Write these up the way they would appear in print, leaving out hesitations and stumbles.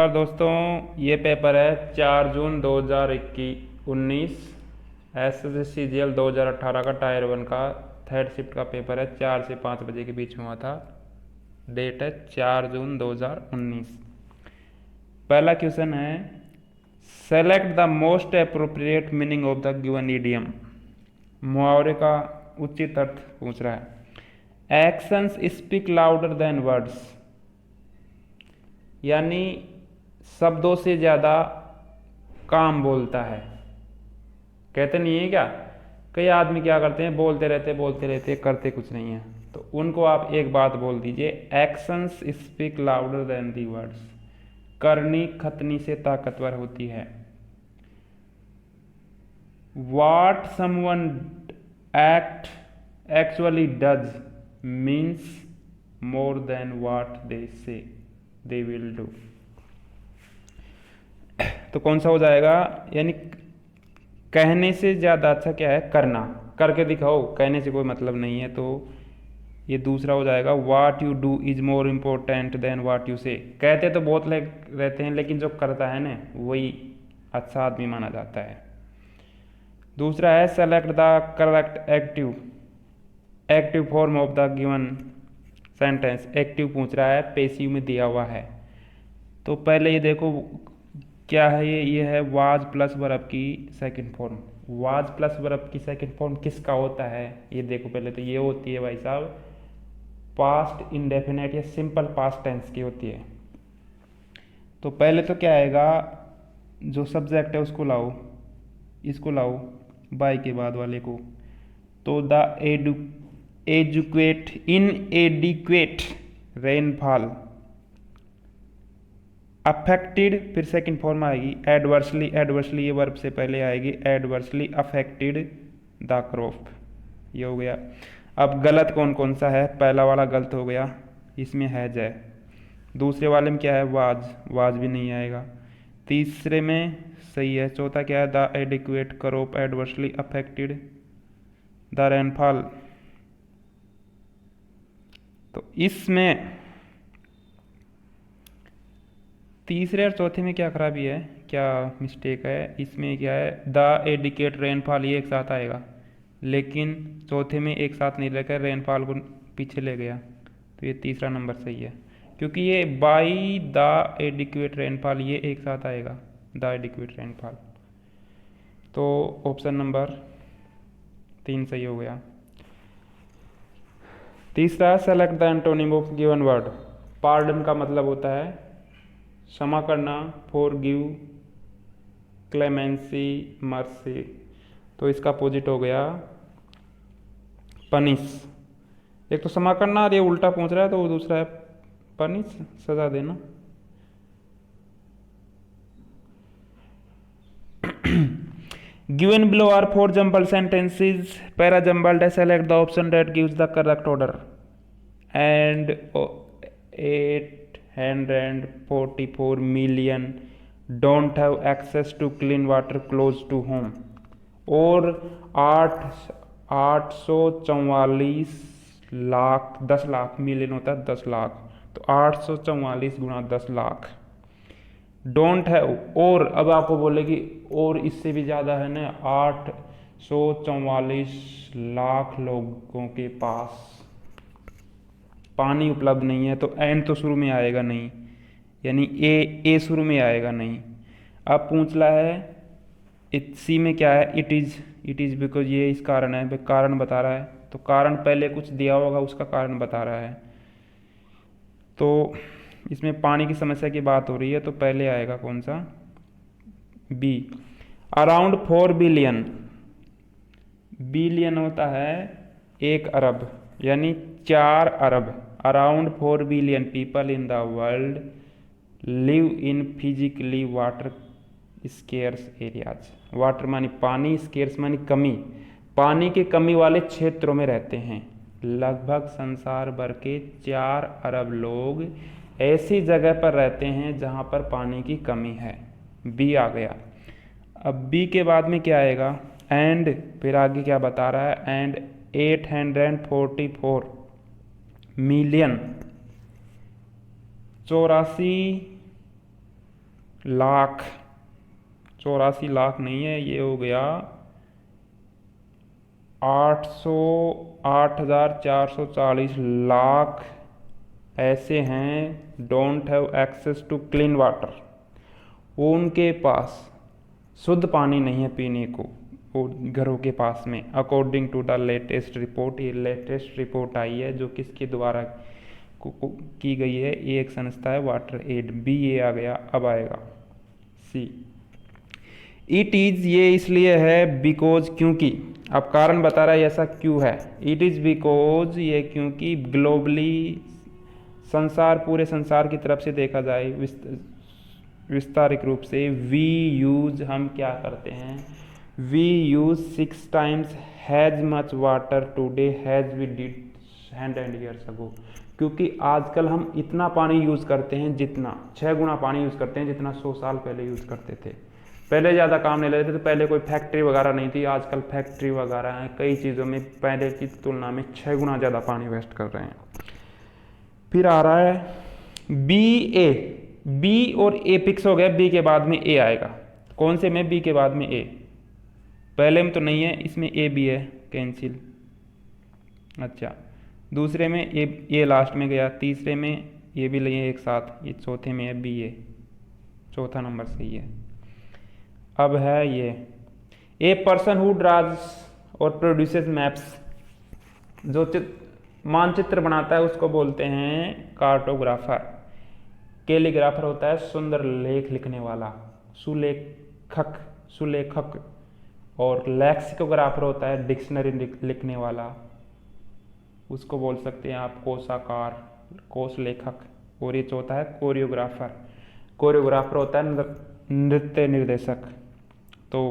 नमस्कार दोस्तों, ये पेपर है 4 जून 2019 SSCGL 2018 का टायर 1 का थर्ड शिफ्ट का पेपर है। 4 से 5 बजे के बीच में हुआ था। डेट है 4 जून 2019। पहला क्वेश्चन है, select the most appropriate meaning of the given idiom. मुहावरे का उचित अर्थ पूछ रहा है। Actions speak louder than words, यानी शब्दों से ज़्यादा काम बोलता है। कहते नहीं है क्या, कई आदमी क्या करते हैं, बोलते रहते करते कुछ नहीं है। तो उनको आप एक बात बोल दीजिए, actions speak louder than the words. करनी खतनी से ताकतवर होती है। What someone act actually does means more than what they say they will do. तो कौन सा हो जाएगा, यानी कहने से ज़्यादा अच्छा क्या है, करना। करके दिखाओ, कहने से कोई मतलब नहीं है। तो ये दूसरा हो जाएगा, what you do is more important then what you से। कहते तो बहुत रहते हैं, लेकिन जो करता है ना, वही अच्छा आदमी माना जाता है। दूसरा है, select the correct active form of the given sentence. Active पूछ रहा है, पेसिव में दिया हुआ है। तो पहले ये देखो क्या है, ये है वाज प्लस वर्ब की second form. Was plus verb की सेकंड फॉर्म किसका होता है, ये देखो। पहले तो ये होती है भाई साहब पास्ट इंडेफिनेट या सिंपल पास्ट टेंस की होती है। तो पहले तो क्या आएगा, जो सब्जेक्ट है उसको लाओ, इसको लाओ बाय के बाद वाले को। तो द एजुकेट इनएडिक्वेट रेनफॉल अफेक्टेड, फिर सेकंड फॉर्म आएगी एडवर्सली। एडवर्सली ये वर्ब से पहले आएगी, एडवर्सली अफेक्टेड द क्रॉप। ये हो गया। अब गलत कौन कौन सा है, पहला वाला गलत हो गया, इसमें है जय। दूसरे वाले में क्या है, वाज भी नहीं आएगा। तीसरे में सही है। चौथा क्या है, the adequate crop adversely affected the rainfall. तो इसमें तीसरे और चौथे में क्या खराबी है, क्या मिस्टेक है, इसमें क्या है, द एडिकेट रेनफॉल ये एक साथ आएगा, लेकिन चौथे में एक साथ नहीं लेकर रेनफॉल को पीछे ले गया। तो ये तीसरा नंबर सही है, क्योंकि ये बाई द एडिक्वेट रेनफॉल ये एक साथ आएगा, द एडिक्वेट रेनफॉल। तो ऑप्शन नंबर 3 सही हो गया। तीसरा, select the antonym of given word. Pardon का मतलब होता है क्षमा करना, फॉरगिव, क्लेमेंसी, मर्सी। तो इसका अपोजिट हो गया पनिश। एक तो क्षमा करना और ये उल्टा पूछ रहा है, तो वो दूसरा है पनिश, सजा देना। Given below are 4 jumbled sentences, para jumbled है, select the option that gives the correct order. And 844 million don't have access to clean water close to home। और 844 लाख, 10 लाख, मिलियन होता है 10 लाख, तो 844 गुणा 10 लाख डोंट है। और अब आपको बोले कि और इससे भी ज़्यादा है ना, 844 लाख लोगों के पास पानी उपलब्ध नहीं है। तो एंड तो शुरू में आएगा नहीं, यानी ए शुरू में आएगा नहीं। अब पूछ रहा है सी में क्या है, इट इज़ बिकॉज ये इस कारण है, कारण बता रहा है। तो कारण पहले कुछ दिया होगा, उसका कारण बता रहा है। तो इसमें पानी की समस्या की बात हो रही है, तो पहले आएगा कौन सा, बी। अराउंड 4 बिलियन, बिलियन होता है 1 अरब, यानी 4 अरब। Around 4 billion people in the world live in physically water scarce areas. Water मानी पानी, स्केर्स मानी कमी, पानी की कमी वाले क्षेत्रों में रहते हैं। लगभग संसार भर के 4 अरब लोग ऐसी जगह पर रहते हैं जहां पर पानी की कमी है। बी आ गया। अब बी के बाद में क्या आएगा, एंड, फिर आगे क्या बता रहा है, एंड 844 मिलियन 84 लाख, 84 लाख नहीं है, ये हो गया 8,440 लाख ऐसे हैं don't have access to clean water, उनके पास शुद्ध पानी नहीं है पीने को वो घरों के पास में। According to the latest report, ये लेटेस्ट रिपोर्ट आई है जो किसके द्वारा की गई है, ये एक संस्था है वाटर एड। बी ए आ गया, अब आएगा सी। इट इज़, ये इसलिए है बिकॉज, क्योंकि, अब कारण बता रहा है ऐसा क्यों है। इट इज़ बिकॉज, ये क्योंकि ग्लोबली, संसार, पूरे संसार की तरफ से देखा जाए विस्तारिक रूप से, वी यूज, हम क्या करते हैं, we use 6 times as much water today as we did 100 years ago। क्योंकि आजकल हम इतना पानी यूज़ करते हैं जितना 6 गुना पानी यूज़ करते हैं जितना 100 साल पहले यूज़ करते थे। पहले ज़्यादा काम नहीं लेते थे, पहले कोई फैक्ट्री वगैरह नहीं थी, आजकल फैक्ट्री वगैरह हैं, कई चीज़ों में पहले की तुलना में 6 गुना ज़्यादा पानी वेस्ट कर रहे हैं। फिर आ रहा है बी ए, बी और ए फिक्स हो गया, बी के बाद में ए आएगा। कौन से में, बी के बाद में ए, पहले में तो नहीं है, इसमें ए भी है, कैंसिल। अच्छा, दूसरे में ए लास्ट में गया, तीसरे में ये भी लिए एक साथ, ये चौथे में है बी ए, चौथा नंबर सही है। अब है ये, ए पर्सन हु ड्राज और प्रोड्यूसेस मैप्स, जो मानचित्र बनाता है उसको बोलते हैं कार्टोग्राफर। कैलीग्राफर होता है सुंदर लेख लिखने वाला, सुलेखक, सुलेखक। और लेक्सिकोग्राफर होता है डिक्शनरी लिखने वाला, उसको बोल सकते हैं आप कोशाकार, कोश लेखक। और ये चौथा है कोरियोग्राफर, कोरियोग्राफर होता है नृत्य निर्देशक। तो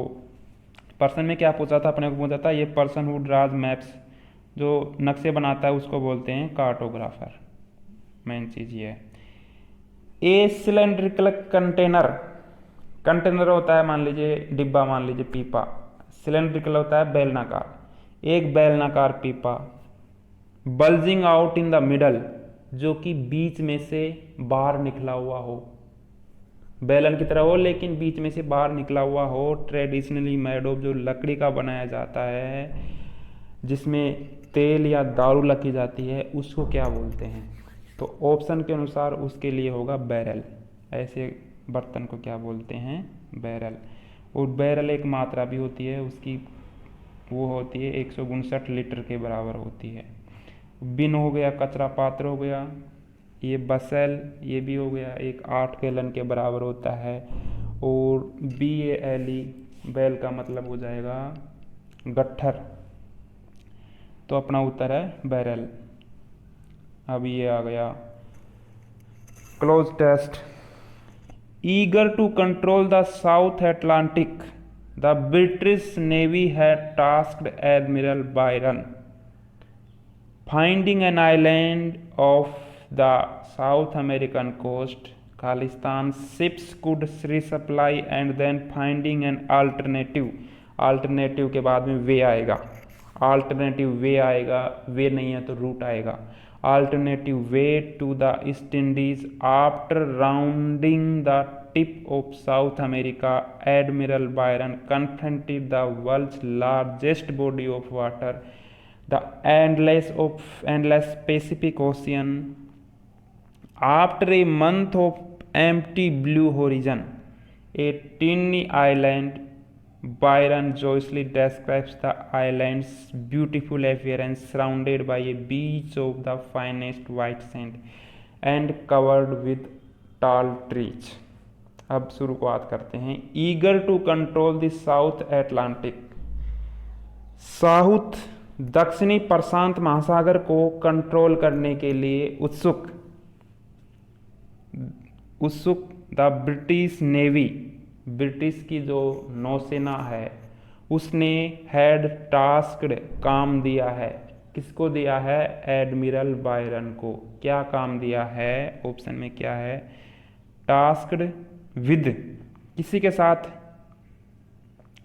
पर्सन में क्या पूछा था, अपने को पूछा था, ये पर्सन हु ड्राज मैप्स, जो नक्शे बनाता है उसको बोलते हैं कार्टोग्राफर। मेन चीज़ ये है। ए सिलेंड्रिकल कंटेनर, कंटेनर होता है मान लीजिए डिब्बा, मान लीजिए पीपा। सिलेंड्रिकल होता है बेलनाकार, एक बेलनाकार पीपा। Bulging out in the middle, जो कि बीच में से बाहर निकला हुआ हो, बेलन की तरह हो लेकिन बीच में से बाहर निकला हुआ हो। ट्रेडिशनली मेड ऑफ, जो लकड़ी का बनाया जाता है, जिसमें तेल या दारू लगी जाती है, उसको क्या बोलते हैं। तो ऑप्शन के अनुसार उसके लिए होगा बैरल। ऐसे बर्तन को क्या बोलते हैं, बैरल। और बैरल एक मात्रा भी होती है उसकी, वो होती है 159 लीटर के बराबर होती है। बिन हो गया, कचरा पात्र हो गया, ये बसेल, ये भी हो गया, एक 8 गैलन के बराबर होता है। और BALE, बैल का मतलब हो जाएगा गट्ठर। तो अपना उत्तर है बैरल। अब ये आ गया cloze test. Eager to control the South Atlantic, the British navy had tasked admiral Byron finding an island off the South American coast, खालिस्तान ships could resupply and then finding an alternative. Alternative के बाद में वे आएगा, alternative वे आएगा, वे नहीं है तो route आएगा। Alternative way to the East Indies after rounding the tip of South America, Admiral Byron confronted the world's largest body of water, the endless Pacific Ocean. After a month of empty blue horizon, a teeny island, Byron joyously describes the island's beautiful appearance, surrounded by a beach of the finest white sand and covered with tall trees. अब शुरुआत करते हैं। Eager to control the South Atlantic, south दक्षिणी प्रशांत महासागर को control करने के लिए उत्सुक द ब्रिटिश नेवी, ब्रिटिश की जो नौसेना है उसने हैड टास्क्ड, काम दिया है, किसको दिया है, एडमिरल बायरन को। क्या काम दिया है, ऑप्शन में क्या है, टास्क्ड विद, किसी के साथ,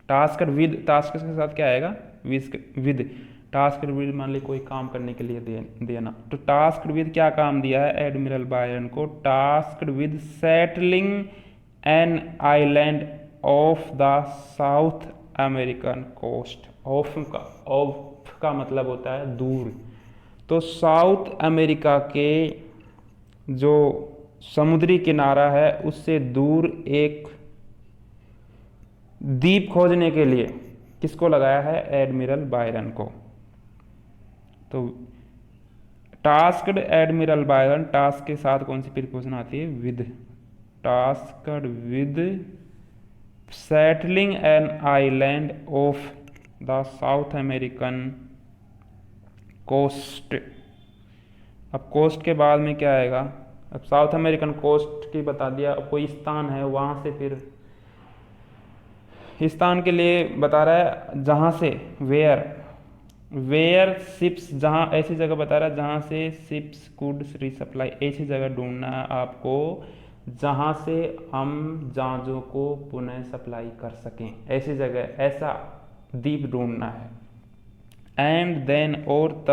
टास्क्ड विद, टास्क के साथ क्या आएगा, विद, टास्क विद मान ली कोई काम करने के लिए देना। तो टास्क विद क्या काम दिया है एडमिरल बायरन को, task with settling an island off the South American coast. Off का मतलब होता है दूर। तो साउथ अमेरिका के जो समुद्री किनारा है उससे दूर एक द्वीप खोजने के लिए किसको लगाया है? एडमिरल बायरन को। तो टास्क्ड एडमिरल बायरन, टास्क के साथ कौन सी प्रीपोजिशन आती है? With. Tasked with settling an island off the South American coast. अब कोस्ट के बाद में क्या आएगा? अब साउथ अमेरिकन कोस्ट की बता दिया, अब कोई स्थान है वहाँ से फिर स्थान के लिए बता रहा है जहाँ से, वेयर शिप्स, जहाँ ऐसी जगह बता रहा है जहाँ से शिप्स कुड रिसप्लाई, ऐसी जगह ढूंढना है आपको जहाँ से हम जहाज़ों को पुनः सप्लाई कर सकें, ऐसी जगह, ऐसा द्वीप ढूंढना है। एंड देन, और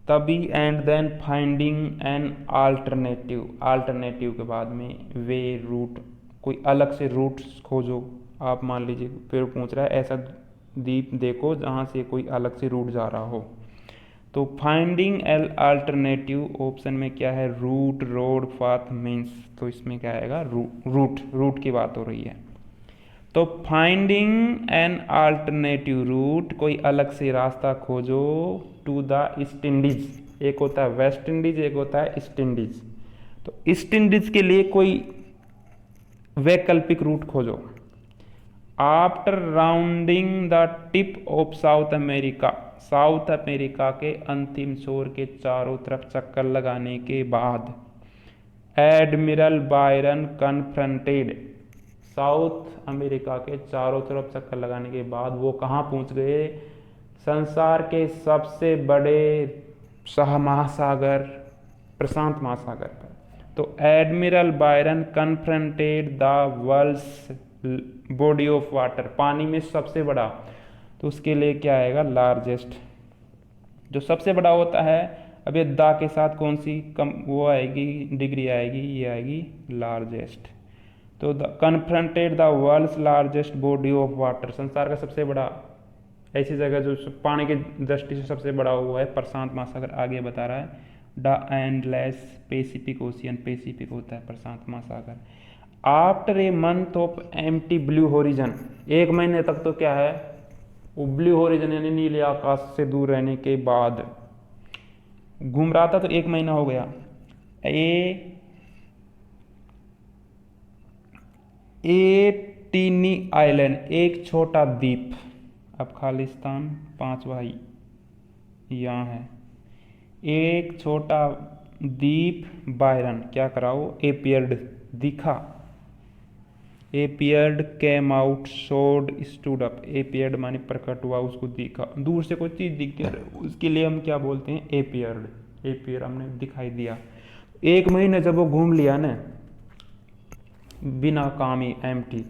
तभी and then finding an alternative के बाद में वे रूट, कोई अलग से रूट खोजो। आप मान लीजिए फिर पूछ रहा है ऐसा द्वीप देखो जहाँ से कोई अलग से रूट जा रहा हो। तो फाइंडिंग एल अल्टरनेटिव ऑप्शन में क्या है? Route, road, path, means. तो इसमें क्या आएगा? रूट की बात हो रही है। तो फाइंडिंग एन अल्टरनेटिव रूट, कोई अलग से रास्ता खोजो टू द ईस्ट इंडीज। एक होता है वेस्ट इंडीज, एक होता है ईस्ट इंडीज। तो ईस्ट इंडीज के लिए कोई वैकल्पिक रूट खोजो। After rounding the tip of South America, south America के अंतिम छोर के चारों तरफ चक्कर लगाने के बाद admiral Byron confronted, south America के चारों तरफ चक्कर लगाने के बाद वो कहाँ पहुँच गए? संसार के सबसे बड़े महासागर प्रशांत महासागर पर। तो Admiral Byron confronted the world's body of water, पानी में सबसे बड़ा। तो उसके लिए क्या आएगा? लार्जेस्ट। जो सबसे बड़ा होता है, अब ये दा के साथ कौन सी कम वो आएगी, डिग्री आएगी, ये आएगी लार्जेस्ट। तो confronted the world's largest body of water, संसार का सबसे बड़ा, ऐसी जगह जो पानी की दृष्टि से सबसे बड़ा हुआ है प्रशांत महासागर। आगे बता रहा है the endless Pacific ocean, Pacific होता है प्रशांत महासागर। After a month of empty blue horizon, एक महीने तक तो क्या है वो ब्लू होरिजन यानी नीले आकाश से दूर रहने के बाद घूम रहा था। तो एक महीना हो गया। ए टीनी आइलैंड, एक छोटा द्वीप। अब खालिस्तान पांचवा यहाँ है, एक छोटा द्वीप। बायरन क्या कराओ? एपियर्ड, दिखा। Appeared, came out, showed, stood up. Appeared माने प्रकट हुआ, उसको दिखा, दूर से कोई चीज दिखती है, उसके लिए हम क्या बोलते हैं? एपियर्ड। एपियर हमने दिखाई दिया। एक महीने जब वो घूम लिया ना बिना काम ही, एम्प्टी,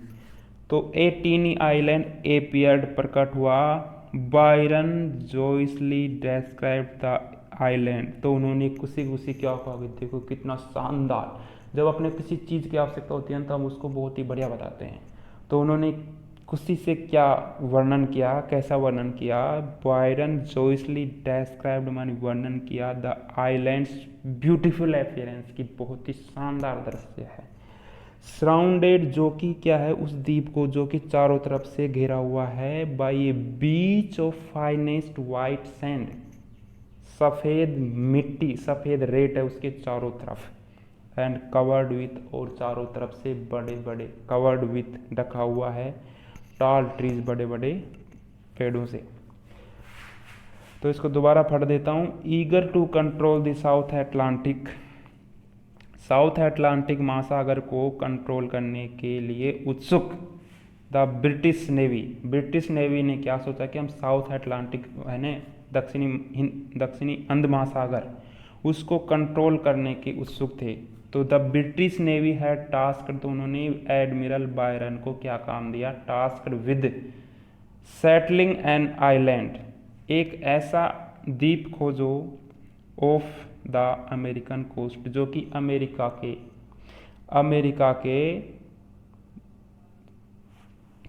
तो ए टीनी आइलैंड एपियर्ड, प्रकट हुआ। बायरन जोइसली डेस्क्राइब द आइलैंड, तो उन्होंने खुशी क्या कहा कि देखो कितना शानदार। जब अपने किसी चीज़ की आवश्यकता होती है तो हम उसको बहुत ही बढ़िया बताते हैं। तो उन्होंने खुशी से क्या वर्णन किया, कैसा वर्णन किया? बायरन जोइसली डेस्क्राइब्ड माने वर्णन किया द आइलैंड्स ब्यूटीफुल अपीयरेंस, की बहुत ही शानदार दृश्य है। सराउंडेड, जो कि क्या है? उस द्वीप को जो कि चारों तरफ से घेरा हुआ है, by a beach of finest white sand, सफ़ेद मिट्टी, सफ़ेद रेत है उसके चारों तरफ। एंड कवर्ड विथ, और चारों तरफ से बड़े बड़े, कवर्ड विथ ढका हुआ है, टॉल ट्रीज, बड़े बड़े पेड़ों से। तो इसको दोबारा पढ़ देता हूँ। Eager to control the South Atlantic, South Atlantic महासागर को कंट्रोल करने के लिए उत्सुक the British navy, British navy ने क्या सोचा कि हम साउथ अटलांटिक है ना, दक्षिणी अंध महासागर, उसको कंट्रोल करने के उत्सुक थे। तो द ब्रिटिश नेवी है टास्क, तो उन्होंने एडमिरल बायरन को क्या काम दिया? Task with settling an island, एक ऐसा द्वीप खोजो ऑफ द अमेरिकन कोस्ट, जो कि अमेरिका के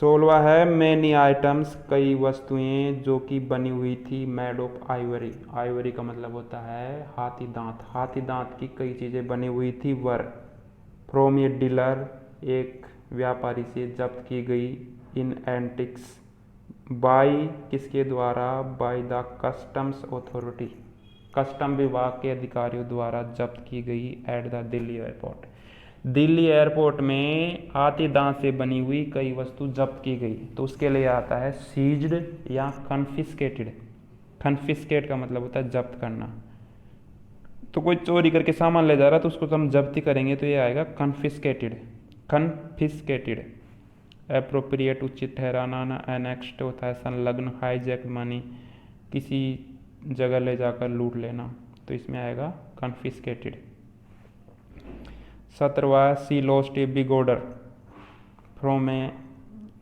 16वां है मैनी आइटम्स, कई वस्तुएं जो कि बनी हुई थी मेड ऑफ आइवरी। आइवरी का मतलब होता है हाथी दांत। हाथी दांत की कई चीज़ें बनी हुई थी वर फ्रॉम ए डीलर, एक व्यापारी से जब्त की गई इन एंटिक्स बाई, किसके द्वारा, by the customs authority, custom विभाग के अधिकारियों द्वारा जब्त की गई at the Delhi airport. Delhi airport में हाथी दांत से बनी हुई कई वस्तु जब्त की गई, तो उसके लिए आता है सीज्ड या कन्फिस्केटेड। कन्फिस्केट का मतलब होता है जब्त करना। तो कोई चोरी करके सामान ले जा रहा है तो उसको हम जब्ती करेंगे तो ये आएगा कन्फिस्केटेड। कन्फिस्केटेड। एप्रोप्रिएट उचित ठहराना, एनेक्स्ड होता है संलग्न, हाईजैक मानी किसी जगह ले जाकर लूट लेना, तो इसमें आएगा कन्फिस्केटेड। 17वां she lost a big order from a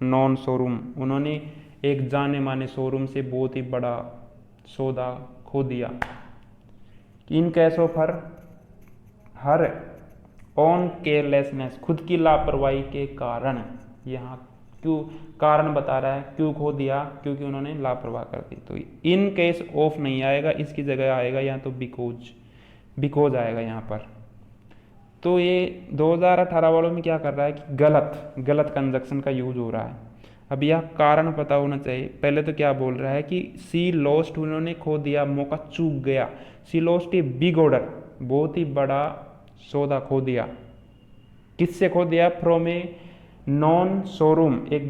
non showroom, उन्होंने एक जाने माने शोरूम से बहुत ही बड़ा सौदा खो दिया। In case of her on carelessness, खुद की लापरवाही के कारण, यहाँ क्यों कारण बता रहा है, क्यों खो दिया, क्योंकि उन्होंने लापरवाह कर दी। तो इन केस ऑफ नहीं आएगा, इसकी जगह आएगा या तो बिकॉज आएगा यहाँ पर। तो ये 2018 वालों में क्या कर रहा है कि गलत कंजक्शन का यूज हो रहा है। अब यह कारण पता होना चाहिए। पहले तो क्या बोल रहा है कि सी लॉस्ट, उन्होंने खो दिया, मौका चूक गया। सी लॉस्ट ए बिग ऑर्डर, बहुत ही बड़ा सौदा खो दिया। किससे खो दिया? फ्रॉम ए नॉन शोरूम, एक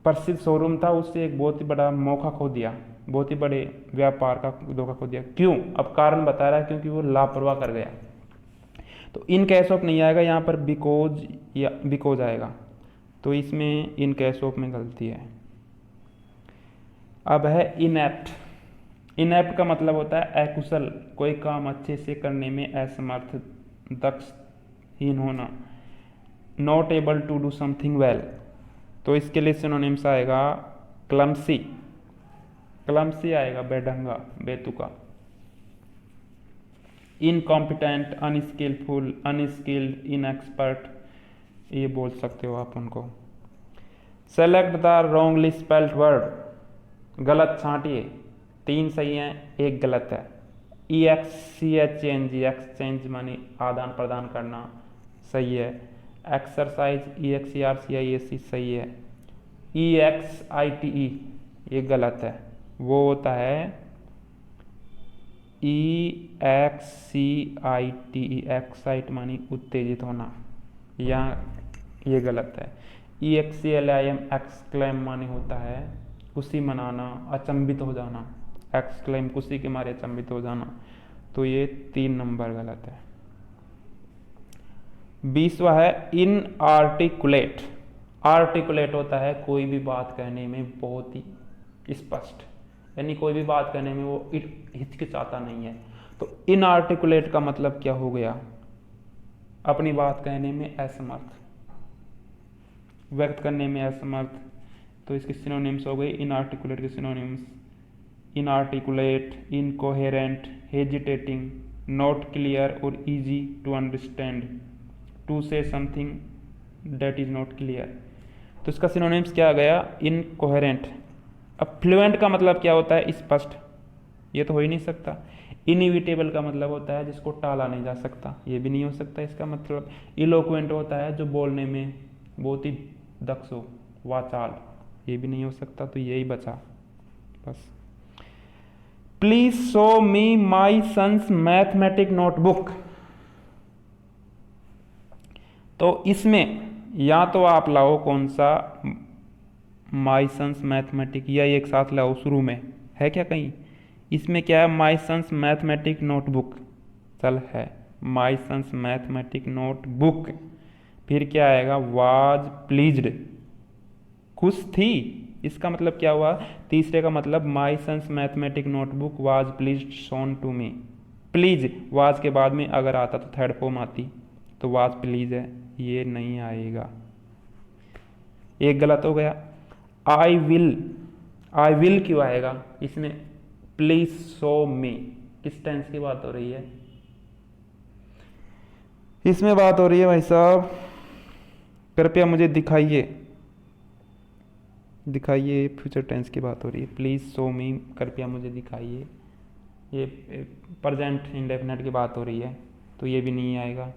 प्रसिद्ध शोरूम था, उससे एक बहुत ही बड़ा मौका खो दिया, बहुत ही बड़े व्यापार का धोखा खो दिया। क्यों? अब कारण बता रहा है क्योंकि वो लापरवाह कर गया। तो इन केस ऑफ नहीं आएगा, यहाँ पर बिकॉज आएगा। तो इसमें इन केस ऑफ में गलती है। अब है इनएप्ट। इनएप्ट का मतलब होता है अकुशल, कोई काम अच्छे से करने में असमर्थ, दक्षहीन होना। Not able to do something well, तो इसके लिए सिनोनिम्स आएगा क्लमसी। क्लमसी आएगा बेढंगा, बेतुका। इनकॉम्पिटेंट, अनस्किलफुल, अनस्किल्ड, इनएक्सपर्ट, ये बोल सकते हो आप उनको। Select the wrongly spelled word, गलत छांटिए। 3 सही हैं, 1 गलत है। EXCHANG, एक्सचेंज मानी आदान प्रदान करना, सही है। एक्सरसाइज, EXERCISE, सही है। EXITE, ये गलत है, वो होता है EXCITE, एक्साइट मानी उत्तेजित होना, यहाँ ये गलत है। EXCLIM, एक्सक्लेम मानी होता है खुशी मनाना, अचंभित हो जाना। एक्सक्लेम, खुशी के मारे अचंभित हो जाना, तो ये 3 नंबर गलत है। 20वां है इनआर्टिकुलेट। आर्टिकुलेट होता है कोई भी बात कहने में बहुत ही स्पष्ट, यानी कोई भी बात कहने में वो हिचकिचाता नहीं है। तो इनआर्टिकुलेट का मतलब क्या हो गया? अपनी बात कहने में असमर्थ, व्यक्त करने में असमर्थ। तो इसके सिनोनिम्स हो गए इनआर्टिकुलेट के synonyms: inarticulate, incoherent, hesitating, not clear और easy to understand, to say something that is not clear. तो इसका सिनोनिम्स क्या आ गया? इनकोहेरेंट। अब फ्लुएंट का मतलब क्या होता है? स्पष्ट, ये तो हो ही नहीं सकता। इनइविटेबल का मतलब होता है जिसको टाला नहीं जा सकता, ये भी नहीं हो सकता इसका मतलब। इलोक्वेंट होता है जो बोलने में बहुत ही दक्ष हो, वाचाल, ये भी नहीं हो सकता। तो यही बचा बस। Please show me my son's mathematic notebook. तो इसमें या तो आप लाओ कौन सा, माई सन्स मैथमेटिक, या एक साथ लाओ, शुरू में है क्या कहीं? इसमें क्या है? माई सन्स मैथमेटिक नोटबुक, चल है माई सन्स मैथमेटिक नोटबुक। फिर क्या आएगा? वाज प्लीज्ड, खुश थी, इसका मतलब क्या हुआ? तीसरे का मतलब my son's mathematic notebook was pleased shown to me. Please was के बाद में अगर आता तो थर्ड फॉर्म आती, तो वाज प्लीज है, ये नहीं आएगा, एक गलत हो गया। आई विल क्यों आएगा इसमें? प्लीज शो मी, किस टेंस की बात हो रही है? इसमें बात हो रही है भाई साहब, कृपया मुझे दिखाइए। दिखाइए, फ्यूचर टेंस की बात हो रही है। प्लीज़ शो मी, कृपया मुझे दिखाइए। ये प्रेजेंट इंडेफिनिट की बात हो रही है, तो ये भी नहीं आएगा।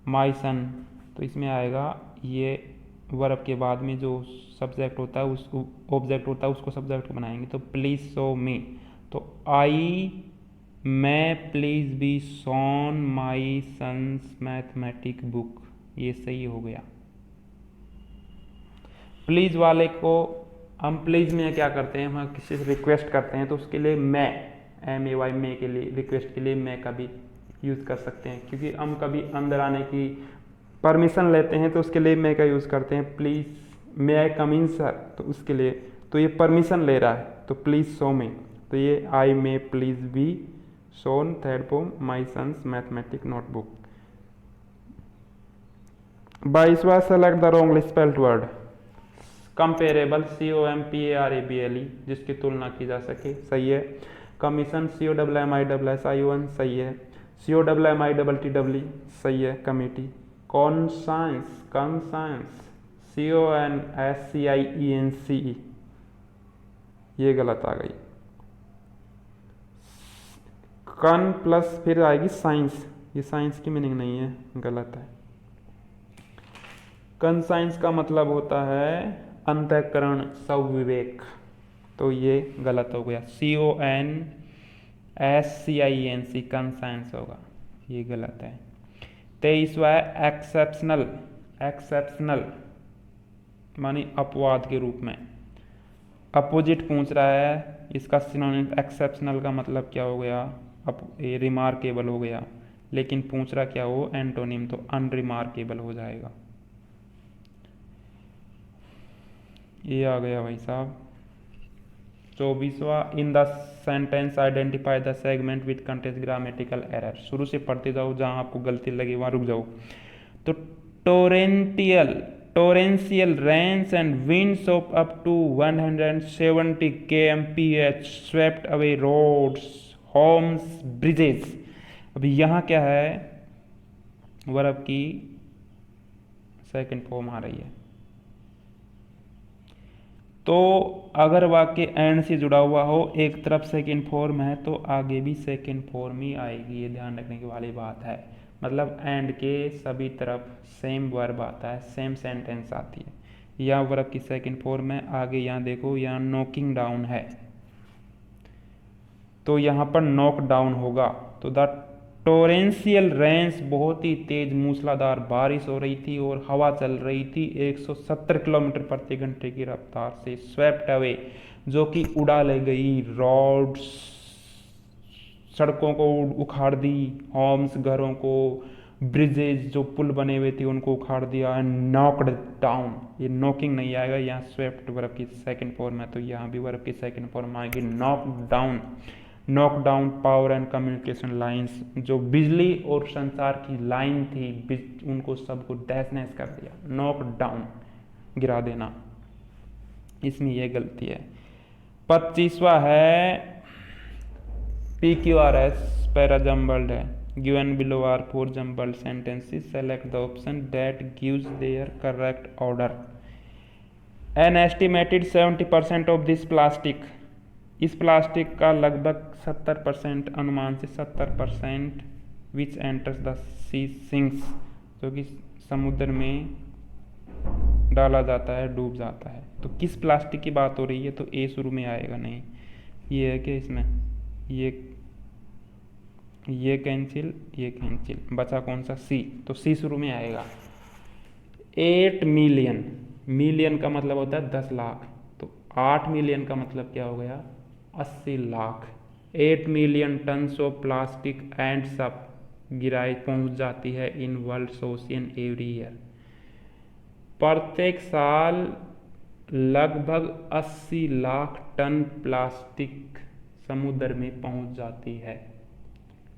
माई सन, तो इसमें आएगा ये वर्ब के बाद में जो सब्जेक्ट होता है उसको ऑब्जेक्ट होता है उसको सब्जेक्ट बनाएंगे। तो प्लीज़ शो मी, तो आई मैं please be shown my son's mathematic book, ये सही हो गया। प्लीज़ वाले को हम प्लीज़ में क्या करते हैं, हम किसी से रिक्वेस्ट करते हैं तो उसके लिए मैं MAY में के लिए रिक्वेस्ट के लिए मैं का भी यूज़ कर सकते हैं, क्योंकि हम कभी अंदर आने की परमिशन लेते हैं तो उसके लिए मैं का यूज़ करते हैं। Please may I come in sir, तो उसके लिए तो ये परमिशन ले रहा है, तो प्लीज़ शो मी, तो ये I may please be shown third form my son's mathematic notebook. 22वां select the wrongly spelled word. Comparable COMPARABLE, जिसकी तुलना की जा सके, सही है। कमीशन COMMISSION, सही है। COMMITTE, सही है। कमेटी कॉन्साइंस, कॉन्साइंस CONSCIENCE, ये गलत आ गई। कन प्लस फिर आएगी साइंस, ये साइंस की मीनिंग नहीं है, गलत है। कंसाइंस का मतलब होता है अंतःकरण, स्वविवेक, तो ये गलत हो गया। CONSCIENC कंसाइंस होगा, ये गलत है। 23वां है एक्सेप्शनल। एक्सेप्शनल मानी अपवाद के रूप में, अपोजिट पूछ रहा है, इसका सिनोनिम एक्सेप्शनल का मतलब क्या हो गया, ये रिमार्केबल हो गया, लेकिन पूछ रहा क्या हो एंटोनिम, तो अनरिमार्केबल हो जाएगा। ये आ गया भाई साहब। 24वां in the sentence identify the segment with contains grammatical error. शुरू से पढ़ते जाओ, जहां आपको गलती लगे वहां रुक जाओ। तो torrential rains and winds of up to 170 kmph swept away roads, homes, bridges। अभी यहाँ क्या है, वर्ब की सेकंड फॉर्म आ रही है, तो अगर वाक्य एंड से जुड़ा हुआ हो, एक तरफ सेकंड फॉर्म है तो आगे भी सेकंड फॉर्म ही आएगी, ये ध्यान रखने की वाली बात है। मतलब एंड के सभी तरफ सेम वर्ब आता है, सेम सेंटेंस आती है। यहाँ वर्ब की सेकंड फॉर्म है, आगे यहाँ देखो, यहाँ नॉकिंग डाउन है, तो यहाँ पर नॉक डाउन होगा। तो द टोरेंशियल रेन्स, बहुत ही तेज मूसलाधार बारिश हो रही थी और हवा चल रही थी 170 किलोमीटर प्रति घंटे की रफ्तार से। स्वेप्ट अवे, जो कि उड़ा ले गई, रोड्स, सड़कों को उखाड़ दी, होम्स, घरों को, ब्रिजेज, जो पुल बने हुए थे उनको उखाड़ दिया, नॉक्ड डाउन, ये नॉकिंग नहीं आएगा, यहाँ स्वेप्ट वर्ब की सेकंड फॉर्म है, तो यहाँ भी वर्ब की सेकंड फॉर्म आएगी knock down. Knock down power and communication lines, जो बिजली और संचार की लाइन थी उनको सबको डैश नैश कर दिया, नॉक डाउन, गिरा देना, इसमें यह गलती है। 25वां है PQRS, पैरा जम्बल्ड है। Given below are 4 jumbled sentences, select the option that gives their correct order. An estimated 70% of this plastic, इस प्लास्टिक का लगभग 70%, अनुमान से 70%, which enters the sea sinks, जो कि समुद्र में डाला जाता है, डूब जाता है। तो किस प्लास्टिक की बात हो रही है, तो ए शुरू में आएगा नहीं, ये है कि इसमें ये कैंसिल, ये कैंसिल, बचा कौन सा, सी, तो सी शुरू में आएगा। 8 मिलियन, मिलियन का मतलब होता है 10 लाख, तो 8 मिलियन का मतलब क्या हो गया, 80 lakh. 8 million tons of plastic and सब गिराई पहुंच जाती है in world ocean every year. प्रत्येक साल लगभग 80 लाख टन प्लास्टिक समुद्र में पहुंच जाती है।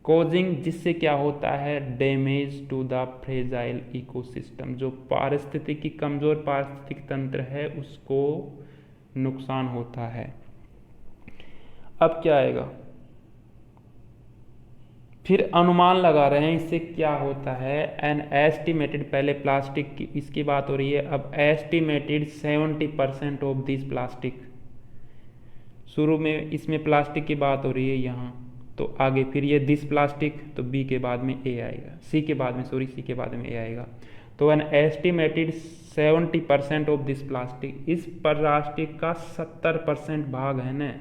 कोजिंग, जिससे क्या होता है, damage to the fragile ecosystem, जो पारिस्थितिकी कमजोर पारिस्थितिक तंत्र है उसको नुकसान होता है। अब क्या आएगा, फिर अनुमान लगा रहे हैं इससे क्या होता है। एन एस्टिमेटेड, पहले प्लास्टिक की इसकी बात हो रही है, अब एस्टिमेटेड 70% ऑफ दिस प्लास्टिक। शुरू में इसमें प्लास्टिक की बात हो रही है यहाँ, तो आगे फिर ये दिस प्लास्टिक, तो बी के बाद में ए आएगा, सी के बाद में सी के बाद में ए आएगा। तो N estimated 70% of this plastic, इस प्लास्टिक का 70% भाग है ना,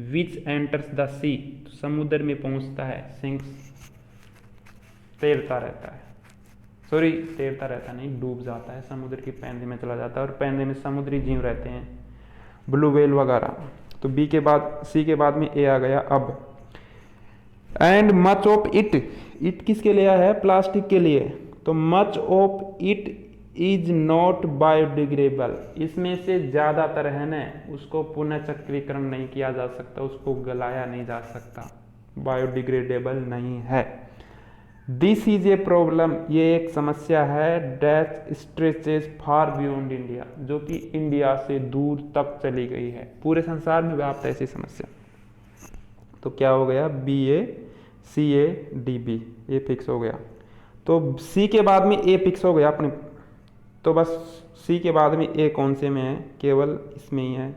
विच एंटर्स द सी, तो समुद्र में पहुंचता है, सिंक्स, तैरता रहता है, सॉरी तैरता रहता नहीं, डूब जाता है, समुद्र की पैंदे में चला जाता है, और पैंदे में समुद्री जीव रहते हैं, ब्लू व्हेल वगैरह। तो बी के बाद सी के बाद में ए आ गया। अब and much of it, it किसके लिए है, प्लास्टिक के लिए, तो much of it is not biodegradable, इसमें से ज़्यादातर है ना उसको पुनः चक्रीकरण नहीं किया जा सकता, उसको गलाया नहीं जा सकता, बायोडिग्रेडेबल नहीं है। दिस इज ए प्रॉब्लम, ये एक समस्या है, that stretches far beyond India, जो कि इंडिया से दूर तक चली गई है, पूरे संसार में व्याप्त है ऐसी समस्या। तो क्या हो गया, B A C A D B, A fix हो गया। तो सी के बाद में ए फिक्स हो गया अपने, तो बस सी के बाद में ए कौन से में है, केवल इसमें ही है,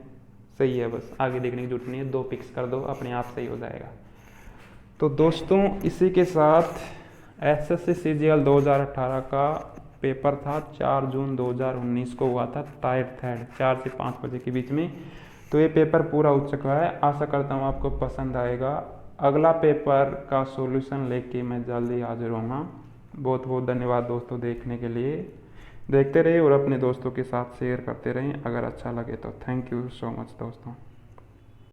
सही है, बस आगे देखने की जरूरत नहीं है, दो फिक्स कर दो अपने आप सही हो जाएगा। तो दोस्तों इसी के साथ एसएससी सीजीएल 2018 का पेपर था, 4 जून 2019 को हुआ था, टाइप थर्ड, 4 से 5 बजे के बीच में। तो ये पेपर पूरा हो चुका है, आशा करता हूँ आपको पसंद आएगा। अगला पेपर का सॉल्यूशन लेके मैं जल्दी हाजिर होऊंगा। बहुत बहुत धन्यवाद दोस्तों देखने के लिए, देखते रहिए और अपने दोस्तों के साथ शेयर करते रहें, अगर अच्छा लगे तो। थैंक यू सो मच दोस्तों।